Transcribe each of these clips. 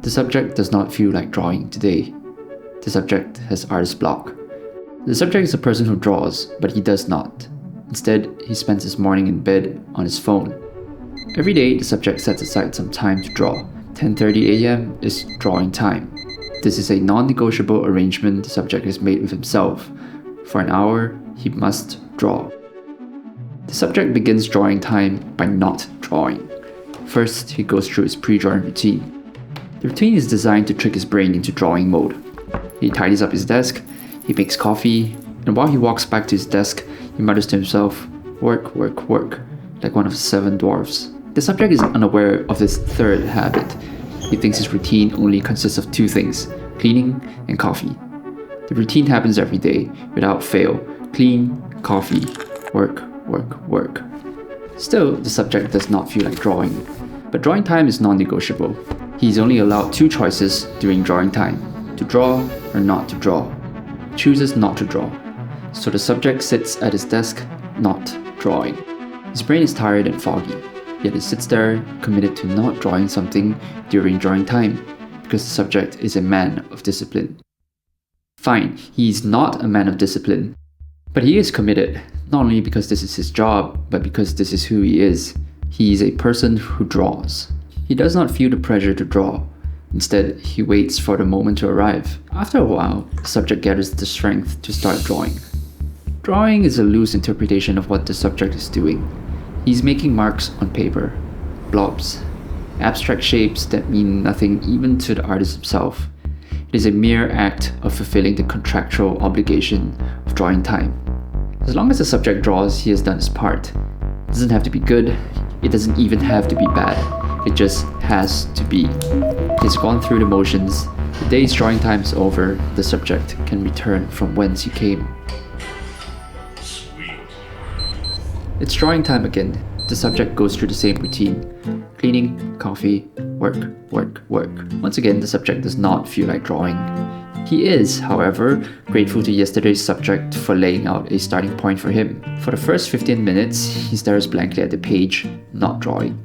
The subject does not feel like drawing today. The subject has artist block. The subject is a person who draws, but he does not. Instead, he spends his morning in bed on his phone. Every day, the subject sets aside some time to draw. 10:30 a.m. is drawing time. This is a non-negotiable arrangement the subject has made with himself. For an hour, he must draw. The subject begins drawing time by not drawing. First, he goes through his pre-drawing routine. The routine is designed to trick his brain into drawing mode. He tidies up his desk, he makes coffee, and while he walks back to his desk, he mutters to himself, "Work, work, work," like one of the 7 dwarfs. The subject is unaware of this third habit. He thinks his routine only consists of 2 things, cleaning and coffee. The routine happens every day, without fail. Clean, coffee, work, work, work. Still, the subject does not feel like drawing. But drawing time is non-negotiable. He is only allowed 2 choices during drawing time, to draw or not to draw. He chooses not to draw. So the subject sits at his desk, not drawing. His brain is tired and foggy, yet he sits there committed to not drawing something during drawing time, because the subject is a man of discipline. Fine, he is not a man of discipline, but he is committed, not only because this is his job, but because this is who he is. He is a person who draws. He does not feel the pressure to draw. Instead, he waits for the moment to arrive. After a while, the subject gathers the strength to start drawing. Drawing is a loose interpretation of what the subject is doing. He's making marks on paper, blobs, abstract shapes that mean nothing even to the artist himself. It is a mere act of fulfilling the contractual obligation of drawing time. As long as the subject draws, he has done his part. It doesn't have to be good, it doesn't even have to be bad. It just has to be. He's gone through the motions. The day's drawing time is over. The subject can return from whence he came. It's drawing time again. The subject goes through the same routine. Cleaning, coffee, work, work, work. Once again, the subject does not feel like drawing. He is, however, grateful to yesterday's subject for laying out a starting point for him. For the first 15 minutes, he stares blankly at the page, not drawing.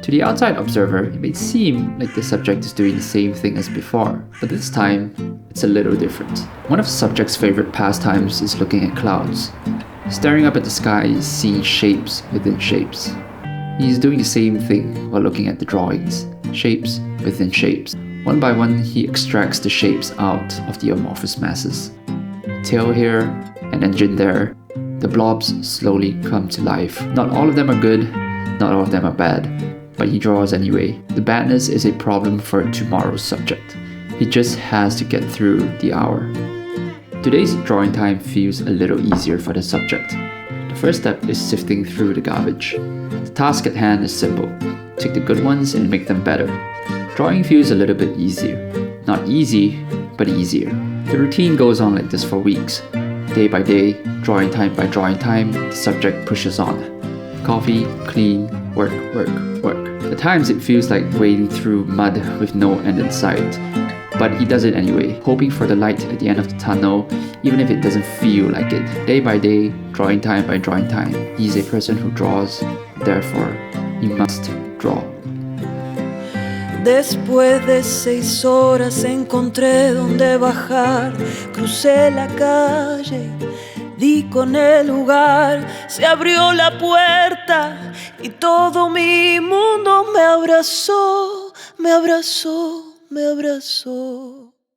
To the outside observer, it may seem like the subject is doing the same thing as before, but this time, it's a little different. One of the subject's favorite pastimes is looking at clouds. Staring up at the sky is seeing shapes within shapes. He is doing the same thing while looking at the drawings, shapes within shapes. One by one, he extracts the shapes out of the amorphous masses. A tail here, an engine there. The blobs slowly come to life. Not all of them are good, not all of them are bad, but he draws anyway. The badness is a problem for tomorrow's subject. He just has to get through the hour. Today's drawing time feels a little easier for the subject. The first step is sifting through the garbage. The task at hand is simple. Take the good ones and make them better. Drawing feels a little bit easier. Not easy, but easier. The routine goes on like this for weeks. Day by day, drawing time by drawing time, the subject pushes on. Coffee, clean, work, work, work. At times it feels like wading through mud with no end in sight. But he does it anyway, hoping for the light at the end of the tunnel, even if it doesn't feel like it. Day by day, drawing time by drawing time. He is a person who draws, therefore, he must draw. Después de 6 horas encontré donde bajar, crucé la calle, di con el lugar, se abrió la puerta y todo mi mundo me abrazó, me abrazó, me abrazó.